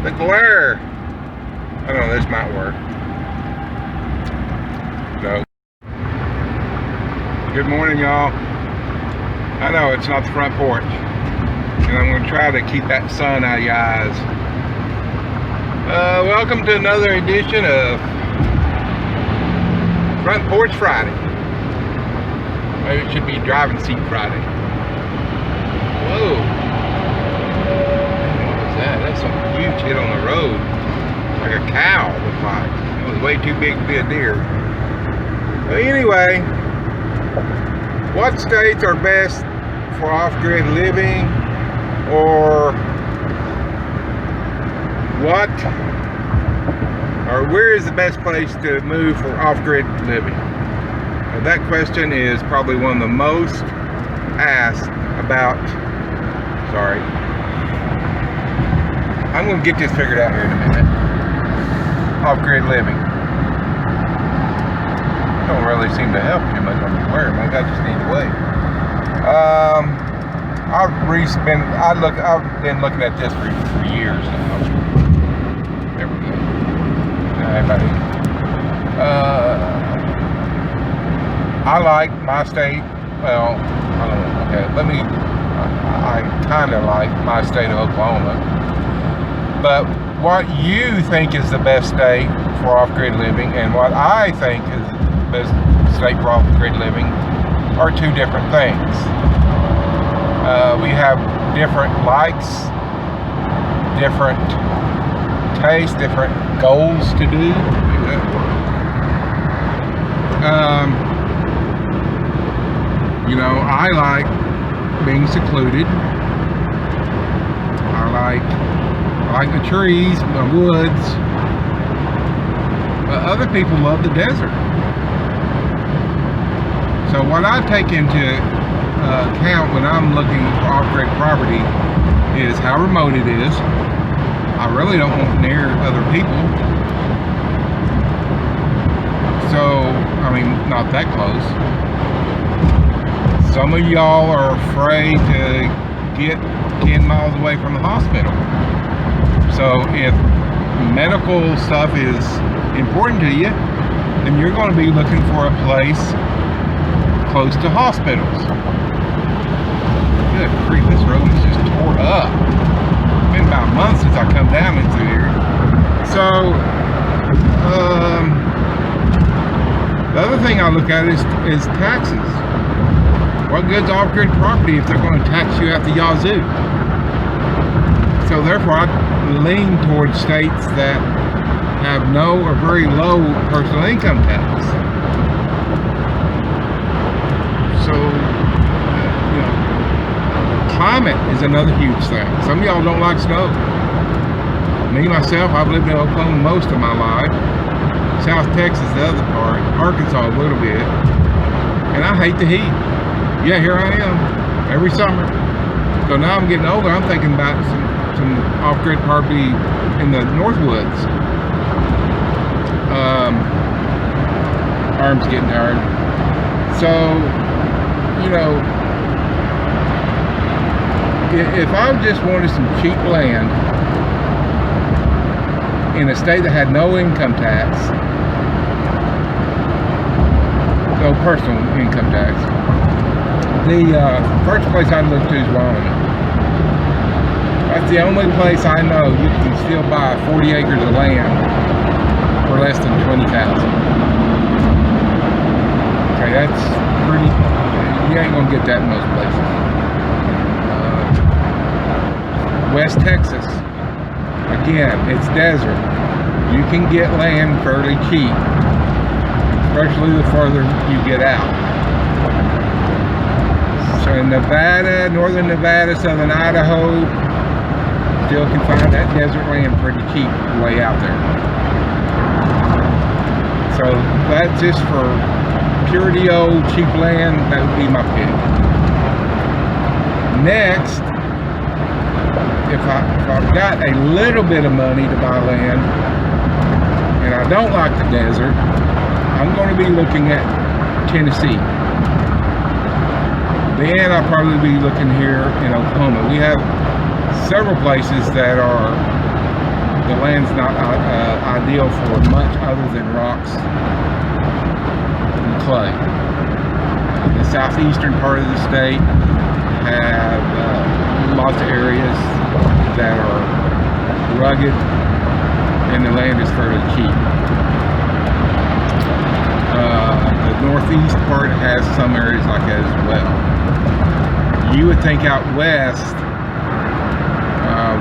The glare. I don't know, this might work. No. Good morning, y'all. I know it's not the front porch, and I'm going to try to keep that sun out of your eyes. Welcome to another edition of Front Porch Friday. Maybe it should be Driving Seat Friday. Whoa. What was that? That's something huge hit on the road. Like a cow, it looked like. It was way too big to be a deer. But anyway, what states are best for off-grid living, or where is the best place to move for off-grid living? Now, that question is probably one of the most asked about. Sorry, I'm going to get this figured out here in a minute. Off-grid living don't really seem to help too much on your wear. Maybe I just need to wait. I've been looking at this for years now. There we go. Everybody. I like my state. Well, I don't know. Okay, I kind of like my state of Oklahoma. But what you think is the best state for off-grid living and what I think is the best state for off-grid living are two different things. We have different likes, different tastes, different goals to do. You know, I like being secluded. I like the trees, the woods. But other people love the desert. So what I take into account when I'm looking for off-grid property is how remote it is. I really don't want near other people. So, I mean, not that close. Some of y'all are afraid to get 10 miles away from the hospital. So if medical stuff is important to you, then you're going to be looking for a place close to hospitals. Good grief, this road is just tore up. It's been about a month since I come down into here. So, the other thing I look at is taxes. What good's off-grid property if they're going to tax you at the yazoo? So therefore, I lean towards states that have no or very low personal income tax. So, you know, climate is another huge thing. Some of y'all don't like snow. Me, myself, I've lived in Oklahoma most of my life. South Texas, the other part. Arkansas, a little bit. And I hate the heat. Yeah, here I am. Every summer. So now I'm getting older, I'm thinking about some off-grid property in the Northwoods. Arms getting tired. So, you know, if I just wanted some cheap land in a state that had no income tax, no personal income tax, the first place I'd look to is Wyoming. That's the only place I know you can still buy 40 acres of land for less than $20,000. Okay, that's pretty. You ain't gonna get that in most places. West Texas, again, it's desert. You can get land fairly cheap, especially the further you get out. So in Nevada, northern Nevada, southern Idaho, still can find that desert land pretty cheap way out there. So that's just for purity old cheap land. That would be my pick. Next, if I've got a little bit of money to buy land and I don't like the desert, I'm going to be looking at Tennessee. Then I'll probably be looking here in Oklahoma. We have several places that are the land's not ideal for much other than rocks and clay. The southeastern part of the state have lots of areas that are rugged and the land is fairly cheap. The northeast part has some areas like that as well. You would think out west,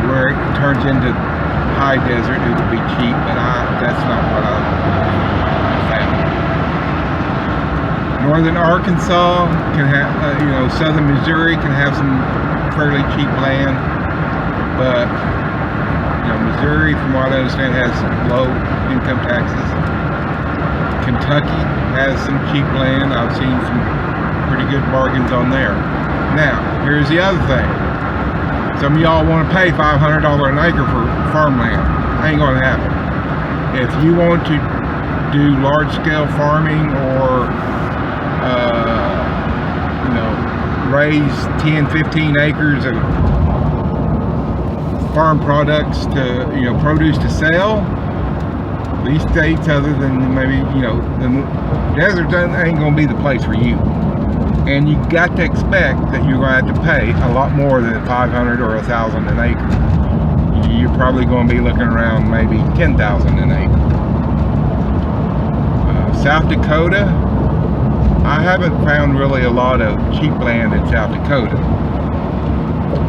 where it turns into high desert, it would be cheap, but that's not what I found. Northern Arkansas can have, southern Missouri can have some fairly cheap land, but Missouri, from what I understand, has low income taxes. Kentucky has some cheap land. I've seen some pretty good bargains on there. Now, here's the other thing. Some of y'all want to pay $500 an acre for farmland. Ain't going to happen. If you want to do large-scale farming or, raise 10, 15 acres of farm products to, produce to sell, these states, other than maybe, the desert ain't going to be the place for you. And you got to expect that you're going to have to pay a lot more than $500 or $1,000 an acre. You're probably going to be looking around maybe $10,000 an acre. South Dakota, I haven't found really a lot of cheap land in South Dakota,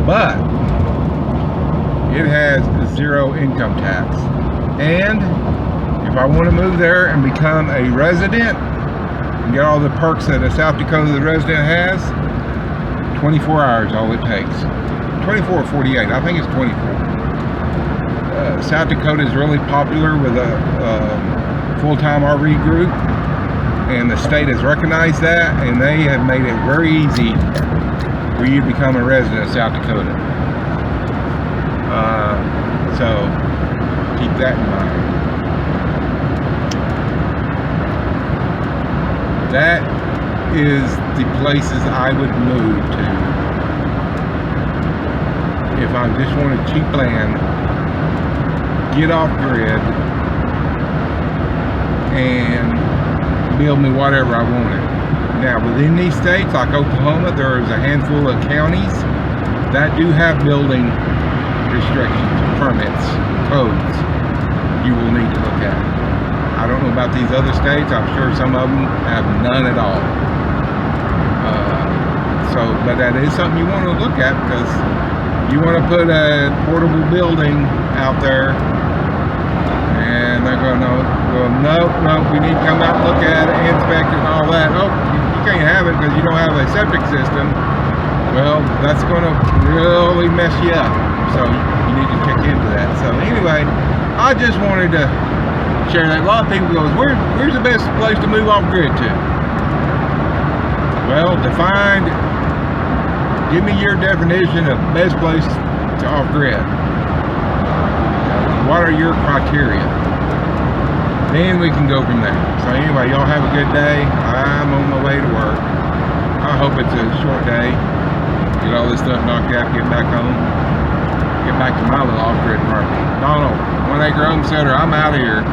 but it has 0 income tax. And if I want to move there and become a resident and get all the perks that a South Dakota resident has, 24 hours all it takes. 24 or 48, I think it's 24. South Dakota is really popular with a full-time RV group, and the state has recognized that, and they have made it very easy for you to become a resident of South Dakota. So keep that in mind. That is the places I would move to if I just wanted cheap land, get off grid, and build me whatever I wanted. Now, within these states, like Oklahoma, there's a handful of counties that do have building restrictions, permits, codes you will need to look at. I don't know about these other states. I'm sure some of them have none at all. But that is something you want to look at, because you want to put a portable building out there, and they're going to go, nope, we need to come out and look at it, inspect it, and all that. Oh, you can't have it because you don't have a septic system. Well, that's going to really mess you up. So you need to check into that. So anyway, I just wanted to share that. A lot of people go, where's the best place to move off grid to? Well, give me your definition of best place to off grid. What are your criteria? Then we can go from there. So anyway, y'all have a good day. I'm on my way to work. I hope it's a short day. Get all this stuff knocked out, get back home. Get back to my little off-grid property. Donald, 1 Acre Homesteader, I'm out of here.